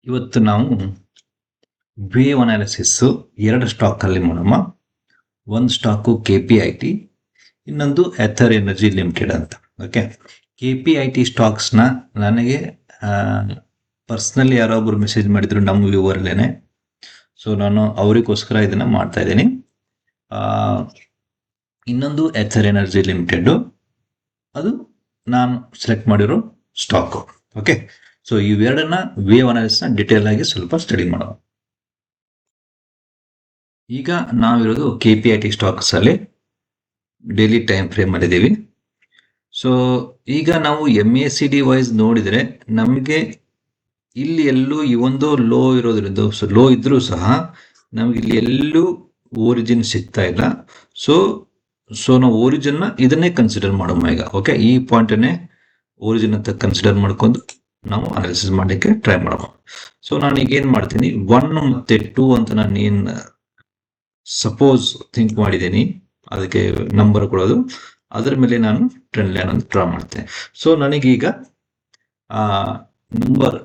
ಇವತ್ತು ನಾವು wave analysis ಎರಡು ಸ್ಟಾಕ್ ಅಲ್ಲಿ ಮಾಡೋಣ. ಒಂದು ಸ್ಟಾಕು KPIT, ಇನ್ನೊಂದು ಎಥರ್ ಎನರ್ಜಿ ಲಿಮಿಟೆಡ್ ಅಂತ. ಓಕೆ, KPIT ಸ್ಟಾಕ್ಸ್ನ ನನಗೆ ಪರ್ಸ್ನಲಿ ಯಾರೊಬ್ಬರು ಮೆಸೇಜ್ ಮಾಡಿದ್ರು ನಮ್ಮ ವ್ಯೂವರ್ಲೇನೆ. ಸೊ ನಾನು ಅವರಿಗೋಸ್ಕರ ಇದನ್ನ ಮಾಡ್ತಾ ಇದ್ದೀನಿ. ಇನ್ನೊಂದು ಎಥರ್ ಎನರ್ಜಿ ಲಿಮಿಟೆಡ್, ಅದು ನಾನು ಸೆಲೆಕ್ಟ್ ಮಾಡಿರೋ ಸ್ಟಾಕು. ಓಕೆ, ಸೊ ಇವೆರಡನ್ನ ವೇವ್ ಅನಾಲಿಸಿಸ್ ನ ಡಿಟೇಲ್ ಆಗಿ ಸ್ವಲ್ಪ ಸ್ಟಡಿ ಮಾಡೋಣ. ಈಗ ನಾವಿರೋದು KPIT ಸ್ಟಾಕ್ಸ್ ಅಲ್ಲಿ ಡೈಲಿ ಟೈಮ್ ಫ್ರೇಮ್ ಅಲ್ಲಿ ಇದ್ದೀವಿ. ಸೊ ಈಗ ನಾವು MACD ವೈಸ್ ನೋಡಿದ್ರೆ ನಮಗೆ ಇಲ್ಲಿ ಎಲ್ಲೂ ಈ ಒಂದು ಲೋ ಇರೋದ್ರಿಂದ, ಲೋ ಇದ್ರೂ ಸಹ ನಮ್ಗೆ ಇಲ್ಲಿ ಎಲ್ಲೂ ಓರಿಜಿನ್ ಸಿಗ್ತಾ ಇಲ್ಲ. ಸೊ ನಾವು ಓರಿಜಿನ್ ಇದನ್ನೇ ಕನ್ಸಿಡರ್ ಮಾಡೋಣ ಈಗ. ಓಕೆ, ಈ ಪಾಯಿಂಟ್ ಅನ್ನೇ ಓರಿಜಿನ್ ಅಂತ ಕನ್ಸಿಡರ್ ಮಾಡ್ಕೊಂಡು ನಾವು ಅನಾಲಿಸಿಸ್ ಮಾಡಲಿಕ್ಕೆ ಟ್ರೈ ಮಾಡೋಣ. ಸೊ ನಾನು ಈಗ ಏನ್ ಮಾಡ್ತೀನಿ, 1 ಮತ್ತೆ 2 ಅಂತ ನಾನು ಏನ್ ಸಪೋಸ್ ಥಿಂಕ್ ಮಾಡಿದ್ದೀನಿ, ಅದಕ್ಕೆ ನಂಬರ್ ಕೊಡೋದು, ಅದರ ಮೇಲೆ ನಾನು ಟ್ರೆಂಡ್ ಲೈನ್ ಅಂತ ಡ್ರಾ ಮಾಡ್ತೇನೆ. ಸೊ ನನಗೀಗ ನಂಬರ್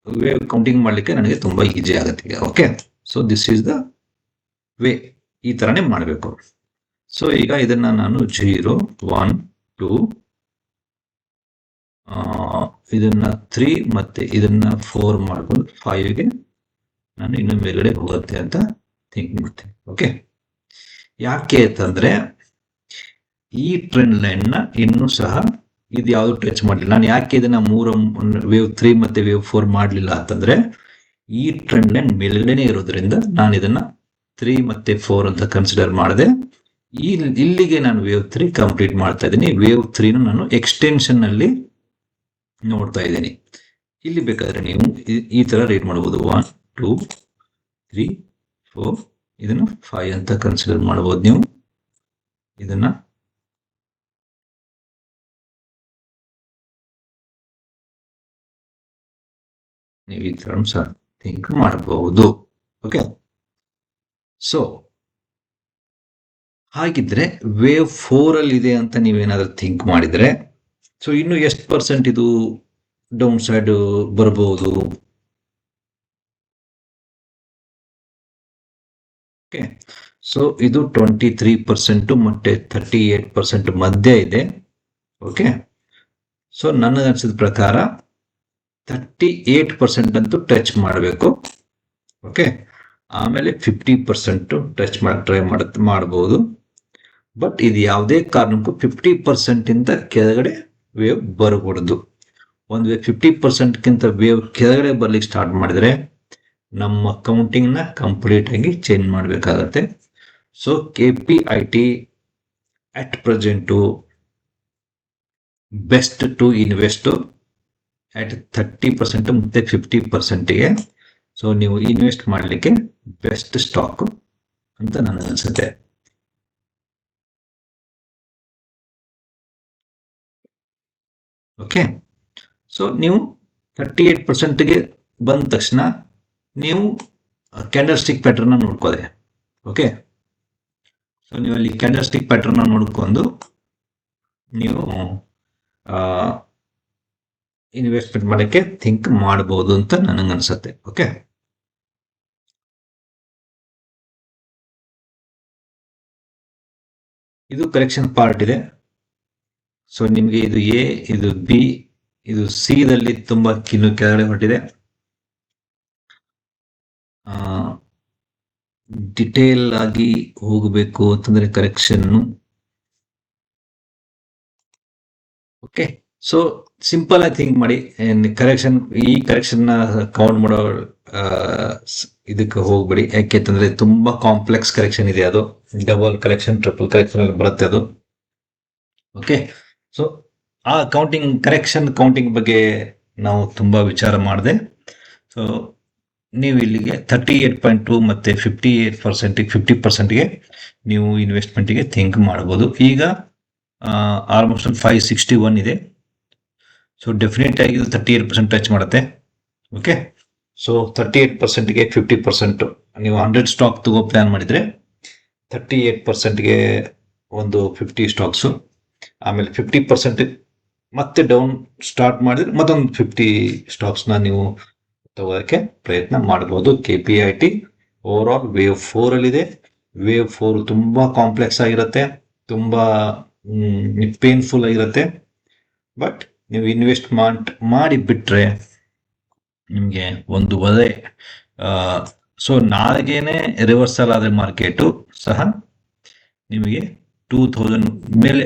ವೇವ್ ಕೌಂಟಿಂಗ್ ಮಾಡಲಿಕ್ಕೆ ನನಗೆ ತುಂಬಾ ಈಜಿ ಆಗುತ್ತೆ ಈಗ. Okay, so this is the way, ಈ ತರನೇ ಮಾಡಬೇಕು. ಸೊ ಈಗ ಇದನ್ನ ನಾನು 0, 1, 2, ಇದನ್ನ 3 ಮತ್ತೆ ಇದನ್ನ 4 ಮಾಡ್ಕೊಂಡು 5ಗೆ ನಾನು ಇನ್ನು ಮೇಲ್ಗಡೆ ಹೋಗುತ್ತೆ ಅಂತ ಥಿಂಕ್ ಮಾಡ್ತೇನೆ. ಓಕೆ, ಯಾಕೆ ಅಂತಂದ್ರೆ ಈ ಟ್ರೆಂಡ್ ಲೈನ್ ನ ಇನ್ನೂ ಸಹ ಇದು ಯಾವುದು ಟಚ್ ಮಾಡಲಿಲ್ಲ. ನಾನು ಯಾಕೆ ಇದನ್ನ ವೇವ್ 3 ಮತ್ತೆ ವೇವ್ 4 ಮಾಡಲಿಲ್ಲ ಅಂತಂದ್ರೆ, ಈ ಟ್ರೆಂಡ್ ಲೈನ್ ಮೇಲ್ಗಡೆನೆ ಇರೋದ್ರಿಂದ ನಾನು ಇದನ್ನ 3 ಮತ್ತೆ 4 ಅಂತ ಕನ್ಸಿಡರ್ ಮಾಡಿದೆ. ಇಲ್ಲಿಗೆ ನಾನು ವೇವ್ 3 ಕಂಪ್ಲೀಟ್ ಮಾಡ್ತಾ ಇದ್ದೀನಿ. ವೇವ್ 3 ನಾನು ಎಕ್ಸ್ಟೆನ್ಷನ್ ಅಲ್ಲಿ ನೋಡ್ತಾ ಇದ್ದೀನಿ. ಇಲ್ಲಿ ಬೇಕಾದ್ರೆ ನೀವು ಈ ತರ ರೀಡ್ ಮಾಡಬಹುದು, 1, 2, 3, 4, ಇದನ್ನು 5 ಅಂತ ಕನ್ಸಿಡರ್ ಮಾಡಬಹುದು. ನೀವು ಇದನ್ನ ನೀವು ಈ ತರ ಸಹ ಥಿಂಕ್ ಮಾಡಬಹುದು. ಓಕೆ, ಸೊ ಹಾಗಿದ್ರೆ ವೇವ್ 4 ಅಲ್ಲಿ ಇದೆ ಅಂತ ನೀವೇನಾದ್ರೂ ಥಿಂಕ್ ಮಾಡಿದ್ರೆ, ಸೊ ಇನ್ನು ಎಷ್ಟು ಪರ್ಸೆಂಟ್ ಇದು ಡೌನ್ ಸೈಡ್ ಬರಬಹುದು? ಓಕೆ, ಸೊ ಇದು 23% ಮತ್ತೆ 38% ಮಧ್ಯೆ ಇದೆ. ಓಕೆ, ಸೊ ನನಗೆ ಅನಿಸಿದ ಪ್ರಕಾರ 38% ಅಂತೂ ಟಚ್ ಮಾಡಬೇಕು. ಓಕೆ, ಆಮೇಲೆ 50% ಟಚ್ ಟ್ರೈ ಮಾಡಬಹುದು. ಬಟ್ ಇದು ಯಾವುದೇ ಕಾರಣಕ್ಕೂ 50% ಇಂದ ಕೆಳಗಡೆ ವೇವ್ ಬರಕೂಡದು. ಒಂದು ವೇವ್ 50%ಗಿಂತ ವೇವ್ ಕೆಳಗಡೆ ಬರ್ಲಿಕ್ಕೆ ಸ್ಟಾರ್ಟ್ ಮಾಡಿದ್ರೆ ನಮ್ಮ ಕೌಂಟಿಂಗ್ ನ ಕಂಪ್ಲೀಟ್ ಆಗಿ ಚೇಂಜ್ ಮಾಡಬೇಕಾಗತ್ತೆ. So KPIT at present best to invest at 30% ಮತ್ತೆ 50%ಗೆ. ಸೊ ನೀವು ಇನ್ವೆಸ್ಟ್ ಮಾಡಲಿಕ್ಕೆ ಬೆಸ್ಟ್ ಸ್ಟಾಕ್ ಅಂತ ನನಗೆ ಅನ್ಸುತ್ತೆ. ಓಕೆ, ಸೊ ನೀವು 38%ಗೆ ಬಂದ ತಕ್ಷಣ ನೀವು ಕ್ಯಾಂಡಲ್ ಸ್ಟಿಕ್ ಪ್ಯಾಟರ್ನ್ ನೋಡ್ಕೋದೆ. ಓಕೆ, ಸೊ ನೀವು ಅಲ್ಲಿ ಕ್ಯಾಂಡಲ್ ಸ್ಟಿಕ್ ಪ್ಯಾಟರ್ನ್ ನೋಡ್ಕೊಂಡು ನೀವು ಇನ್ವೆಸ್ಟ್ಮೆಂಟ್ ಮಾಡಕ್ಕೆ ಥಿಂಕ್ ಮಾಡಬಹುದು ಅಂತ ನನಗೆ ಅನ್ಸುತ್ತೆ. ಓಕೆ, ಇದು ಕರೆಕ್ಷನ್ ಪಾರ್ಟ್ ಇದೆ. ಸೊ ನಿಮಗೆ ಇದು A, ಇದು B, ಇದು C ದಲ್ಲಿ ತುಂಬಾ ಕೆಳಗಡೆ ಹೊರಟಿದೆ. ಡಿಟೇಲ್ ಆಗಿ ಹೋಗಬೇಕು ಅಂತಂದ್ರೆ ಕರೆಕ್ಷನ್. ಓಕೆ, ಸೊ ಸಿಂಪಲ್ ಆಗಿ ಥಿಂಕ್ ಮಾಡಿ. ಈ ಕರೆಕ್ಷನ್ ನ ಕೌಂಟ್ ಮಾಡೋ ಇದಕ್ಕೆ ಹೋಗ್ಬೇಡಿ. ಯಾಕೆಂತಂದ್ರೆ ತುಂಬಾ ಕಾಂಪ್ಲೆಕ್ಸ್ ಕರೆಕ್ಷನ್ ಇದೆ. ಅದು ಡಬಲ್ ಕರೆಕ್ಷನ್, ಟ್ರಿಪಲ್ ಕರೆಕ್ಷನ್ ಬರುತ್ತೆ ಅದು. ಓಕೆ, ಸೊ ಆ ಕರೆಕ್ಷನ್ ಬಗ್ಗೆ ನಾವು ತುಂಬಾ ವಿಚಾರ ಮಾಡಿದೆ. ಸೊ ನೀವು ಇಲ್ಲಿಗೆ 38.2 ಮತ್ತೆ 50%ಗೆ ನೀವು ಇನ್ವೆಸ್ಟ್ಮೆಂಟ್ಗೆ ಥಿಂಕ್ ಮಾಡಬಹುದು. ಈಗ ಆಲ್ಮೋಸ್ಟ್ 561 ಇದೆ. ಸೊ ಡೆಫಿನೆಟ್ ಆಗಿ 38% ಟಚ್ ಮಾಡುತ್ತೆ. ಓಕೆ, ಸೊ 38%ಗೆ 50%, ನೀವು 100 ಸ್ಟಾಕ್ ತಗೋ ಪ್ಲಾನ್ ಮಾಡಿದ್ರೆ 38%ಗೆ ಒಂದು 50 ಸ್ಟಾಕ್ಸ್, ಆಮೇಲೆ 50% ಮತ್ತೆ ಡೌನ್ ಸ್ಟಾರ್ಟ್ ಮಾಡಿದ್ರೆ ಮತ್ತೊಂದು 50 ಸ್ಟಾಕ್ಸ್ ನ ನೀವು ತಗೋದಕ್ಕೆ ಪ್ರಯತ್ನ ಮಾಡಬಹುದು. KPIT ಓವರ್ ಆಲ್ ವೇವ್ 4 ಅಲ್ಲಿದೆ. ವೇವ್ 4 ತುಂಬಾ ಕಾಂಪ್ಲೆಕ್ಸ್ ಆಗಿರುತ್ತೆ, ತುಂಬಾ ಪೇನ್ಫುಲ್ ಆಗಿರುತ್ತೆ. ಬಟ್ ನೀವು ಇನ್ವೆಸ್ಟ್ ಮಾಡಿ ಬಿಟ್ರೆ ನಿಮಗೆ ಒಂದು ಒಳ್ಳೆ ಸೊ ನಾಳೆಗೇನೆ ರಿವರ್ಸಲ್ ಆದ್ರೆ ಮಾರ್ಕೆಟು ಸಹ ನಿಮಗೆ 2000 ಮೇಲೆ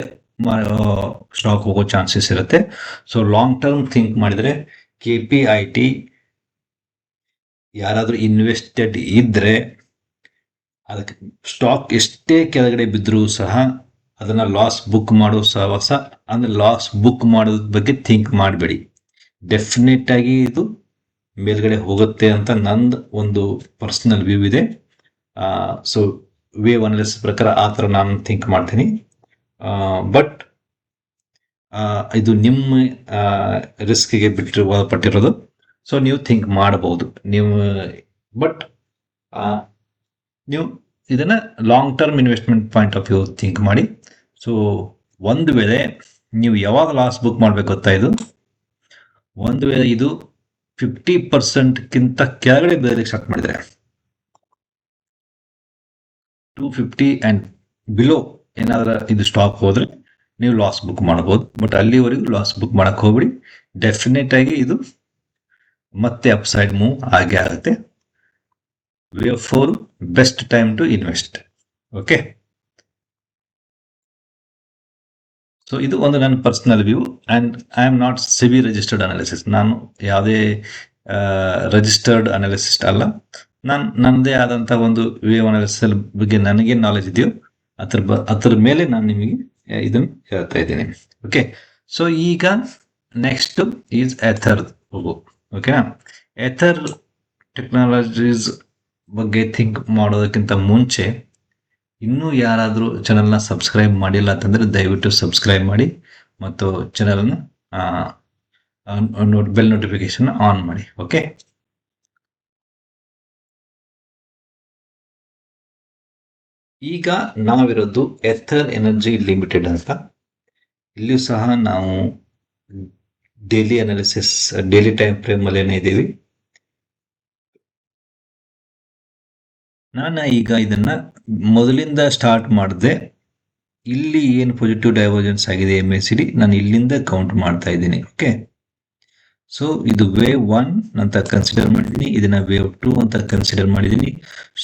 ಸ್ಟಾಕ್ ಹೋಗೋ ಚಾನ್ಸಸ್ ಇರುತ್ತೆ. ಸೊ ಲಾಂಗ್ ಟರ್ಮ್ ಥಿಂಕ್ ಮಾಡಿದ್ರೆ KPIT ಯಾರಾದ್ರೂ ಇನ್ವೆಸ್ಟೆಡ್ ಇದ್ರೆ ಅದಕ್ಕೆ ಸ್ಟಾಕ್ ಎಷ್ಟೇ ಕೆಳಗಡೆ ಬಿದ್ದರೂ ಸಹ ಅದನ್ನ ಲಾಸ್ ಬುಕ್ ಮಾಡೋ ಸಹವಾಸ, ಅಂದ್ರೆ ಲಾಸ್ ಬುಕ್ ಮಾಡೋದ್ ಬಗ್ಗೆ ಥಿಂಕ್ ಮಾಡಬೇಡಿ. ಡೆಫಿನೆಟ್ ಆಗಿ ಇದು ಮೇಲ್ಗಡೆ ಹೋಗುತ್ತೆ ಅಂತ ನಂದು ಒಂದು ಪರ್ಸನಲ್ ವ್ಯೂ ಇದೆ. ಸೊ ವೇವ್ ಅನಾಲಿಸಿಸ್ ಪ್ರಕಾರ ಆ ಥರ ನಾನು ಥಿಂಕ್ ಮಾಡ್ತೀನಿ. ಬಟ್ ಇದು ನಿಮ್ಮ ರಿಸ್ಕ್ಗೆ ಪಟ್ಟಿರೋದು. ಸೊ ನೀವು ಥಿಂಕ್ ಮಾಡಬಹುದು ನೀವು. ಬಟ್ ನೀವು ಇದನ್ನ long term investment point of view think ಮಾಡಿ. ಸೊ ಒಂದು ವೇಳೆ ನೀವು ಯಾವಾಗ ಲಾಸ್ ಬುಕ್ ಮಾಡ್ಬೇಕು ಗೊತ್ತಾ, ಒಂದು ವೇಳೆ ಇದು 50% ಕೆಳಗಡೆ ಬೆಳೆಯಲಿಕ್ಕೆ ಸ್ಟಾರ್ಟ್ ಮಾಡಿದ್ರೆ, 250 ಅಂಡ್ ಬಿಲೋ ಏನಾದ್ರೂ ಇದು ಸ್ಟಾಕ್ ಹೋದ್ರೆ ನೀವು ಲಾಸ್ ಬುಕ್ ಮಾಡಬಹುದು. ಬಟ್ ಅಲ್ಲಿವರೆಗೂ ಲಾಸ್ ಬುಕ್ ಮಾಡಕ್ ಹೋಗ್ಬಿಡಿ. ಡೆಫಿನೆಟ್ ಆಗಿ ಇದು ಮತ್ತೆ ಅಪ್ಸೈಡ್ ಮೂವ್ ಆಗೇ ಆಗುತ್ತೆ. Wave 4 best time to invest. Okay, so ಇದು ಒಂದು ನನ್ನ personal view. And I am not SEBI registered analysis. ನಾನು ಯಾವುದೇ ರಿಜಿಸ್ಟರ್ಡ್ ಅನಾಲಿಸಿಸ್ಟ್ ಅಲ್ಲ. ನನ್ನದೇ ಆದಂತಹ ಒಂದು ವೇವ್ ಅನಾಲಿಸಿಸ್ ಬಗ್ಗೆ ನನಗೇನು ನಾಲೆಜ್ ಇದೆಯೋ ಅದ್ರ ಮೇಲೆ ನಾನು ನಿಮಗೆ ಇದನ್ನು ಹೇಳ್ತಾ ಇದ್ದೀನಿ. ಓಕೆ, ಸೊ ಈಗ ನೆಕ್ಸ್ಟ್ ಈಸ್ ಎಥರ್ ಹೋಗು. ಓಕೆನಾ, ಎಥರ್ ಟೆಕ್ನಾಲಜೀಸ್ ಬಗ್ಗೆ ಥಿಂಕ್ ಮಾಡೋದಕ್ಕಿಂತ ಮುಂಚೆ ಇನ್ನೂ ಯಾರಾದರೂ ಚಾನಲ್ನ ಸಬ್ಸ್ಕ್ರೈಬ್ ಮಾಡಿಲ್ಲ ಅಂತಂದ್ರೆ ದಯವಿಟ್ಟು ಸಬ್ಸ್ಕ್ರೈಬ್ ಮಾಡಿ ಮತ್ತು ಚಾನಲ್ನ ಬೆಲ್ ನೋಟಿಫಿಕೇಶನ್ ಆನ್ ಮಾಡಿ. ಓಕೆ, ಈಗ ನಾವಿರೋದು ಎಥರ್ ಎನರ್ಜಿ ಲಿಮಿಟೆಡ್ ಅಂತ. ಇಲ್ಲಿಯೂ ಸಹ ನಾವು daily analysis, daily time frame ಅಲ್ಲೇನೆ ಇದ್ದೀವಿ. ನಾನು ಈಗ ಇದನ್ನ ಮೊದಲಿಂದ ಸ್ಟಾರ್ಟ್ ಮಾಡಿದೆ. ಇಲ್ಲಿ ಏನು ಪಾಸಿಟಿವ್ ಡೈವರ್ಜೆನ್ಸ್ ಆಗಿದೆ MACD, ನಾನು ಇಲ್ಲಿಂದ ಕೌಂಟ್ ಮಾಡ್ತಾ ಇದ್ದೀನಿ. ಓಕೆ, ಸೊ ಇದು ವೇವ್ 1 ಅಂತ ಕನ್ಸಿಡರ್ ಮಾಡಿದ್ದೀನಿ, ಇದನ್ನ ವೇವ್ 2 ಅಂತ ಕನ್ಸಿಡರ್ ಮಾಡಿದ್ದೀನಿ.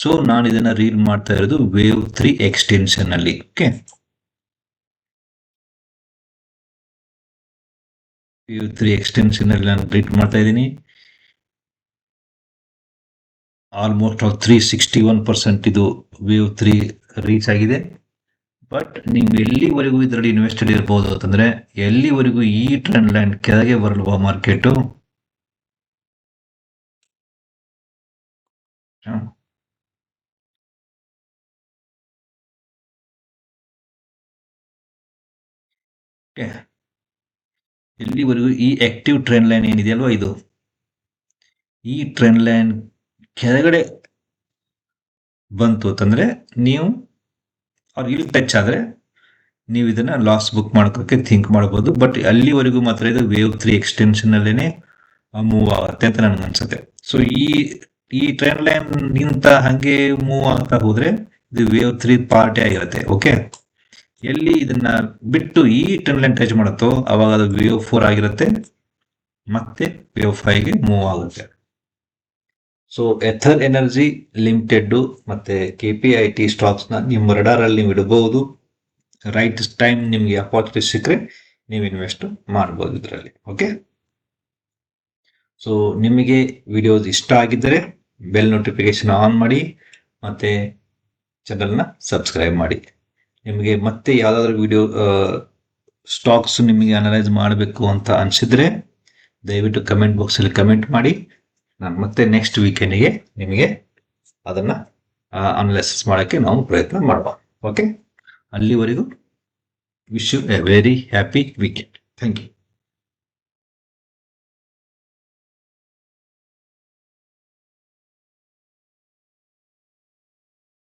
ಸೊ ನಾನು ಇದನ್ನ ರೀಡ್ ಮಾಡ್ತಾ ಇರೋದು ವೇವ್ 3 ಎಕ್ಸ್ಟೆನ್ಷನ್ ಅಲ್ಲಿ. ಓಕೆ, ವೇವ್ 3 ಎಕ್ಸ್ಟೆನ್ಷನ್ ಅಲ್ಲಿ ನಾನು ರೀಡ್ ಮಾಡ್ತಾ ಇದ್ದೀನಿ. ಆಲ್ಮೋಸ್ಟ್ 361% ಇದು ವೇವ್ 3 ರೀಚ್ ಆಗಿದೆ. ಬಟ್ ನೀವು ಎಲ್ಲಿವರೆಗೂ ಇದರಲ್ಲಿ ಇನ್ವೆಸ್ಟೆಡ್ ಇರಬಹುದು ಅಂತಂದ್ರೆ, ಎಲ್ಲಿವರೆಗೂ ಈ ಟ್ರೆಂಡ್ ಲೈನ್ ಕೆಳಗೆ ಬರಲ್ವಾ ಮಾರ್ಕೆಟು, ಎಲ್ಲಿವರೆಗೂ ಈ ಆಕ್ಟಿವ್ ಟ್ರೆಂಡ್ ಲೈನ್ ಏನಿದೆಯಲ್ವಾ, ಇದು ಈ ಟ್ರೆಂಡ್ ಲೈನ್ ಕೆಳಗಡೆ ಬಂತು ಅಂತಂದ್ರೆ ನೀವು ಇಲ್ಲಿ ಟಚ್ ಆದ್ರೆ ನೀವು ಇದನ್ನ ಲಾಸ್ ಬುಕ್ ಮಾಡ್ಕೋಕೆ ಥಿಂಕ್ ಮಾಡಬಹುದು. ಬಟ್ ಅಲ್ಲಿವರೆಗೂ ಮಾತ್ರ ಇದು ವೇವ್ 3 ಎಕ್ಸ್ಟೆನ್ಷನ್ ಅಲ್ಲೇನೆ ಮೂವ್ ಆಗುತ್ತೆ ಅಂತ ನನ್ಗೆ ಅನ್ಸುತ್ತೆ. ಸೊ ಈ ಟ್ರೆಂಡ್ ಲೈನ್ ನಿಂತ ಹಂಗೆ ಮೂವ್ ಆಗ್ತಾ ಹೋದ್ರೆ ಇದು ವೇವ್ 3 ಪಾರ್ಟಿ ಆಗಿರುತ್ತೆ. ಓಕೆ, ಎಲ್ಲಿ ಇದನ್ನ ಬಿಟ್ಟು ಈ ಟ್ರೆಂಡ್ ಲೈನ್ ಟಚ್ ಮಾಡುತ್ತೋ ಅವಾಗ ಅದು ವೇವ್ 4 ಆಗಿರುತ್ತೆ, ಮತ್ತೆ ವೇವ್ 5 ಗೆ ಮೂವ್ ಆಗುತ್ತೆ. ಸೊ ಎಥರ್ ಎನರ್ಜಿ ಲಿಮಿಟೆಡ್ ಮತ್ತೆ KPIT ಸ್ಟಾಕ್ಸ್ ನ ನಿಮ್ಮ ರಡಾರ್ ಅಲ್ಲಿ ನೀವು ಇಡಬಹುದು. ರೈಟ್ ಟೈಮ್ ನಿಮ್ಗೆ ಅಪಾರ್ಚುನಿಟಿ ಸಿಕ್ಕರೆ ನೀವು ಇನ್ವೆಸ್ಟ್ ಮಾಡಬಹುದು ಇದರಲ್ಲಿ. ಓಕೆ, ಸೊ ನಿಮಗೆ ವಿಡಿಯೋಸ್ ಇಷ್ಟ ಆಗಿದ್ದರೆ ಬೆಲ್ ನೋಟಿಫಿಕೇಶನ್ ಆನ್ ಮಾಡಿ ಮತ್ತೆ ಚಾನಲ್ನ ಸಬ್ಸ್ಕ್ರೈಬ್ ಮಾಡಿ. ನಿಮಗೆ ಮತ್ತೆ ಯಾವ್ದಾದ್ರು ವಿಡಿಯೋ ಸ್ಟಾಕ್ಸ್ ನಿಮಗೆ ಅನಲೈಸ್ ಮಾಡಬೇಕು ಅಂತ ಅನ್ಸಿದ್ರೆ ದಯವಿಟ್ಟು ಕಮೆಂಟ್ ಬಾಕ್ಸ್ ಅಲ್ಲಿ ಕಮೆಂಟ್ ಮಾಡಿ. ನಾನು ಮತ್ತೆ ನೆಕ್ಸ್ಟ್ ವೀಕೆಂಡ್ಗೆ ನಿಮಗೆ ಅದನ್ನ ಅನಲೈಸಿಸ್ ಮಾಡೋಕ್ಕೆ ನಾವು ಪ್ರಯತ್ನ ಮಾಡುವ. ಓಕೆ, ಅಲ್ಲಿವರೆಗೂ wish you a very happy weekend. Thank you.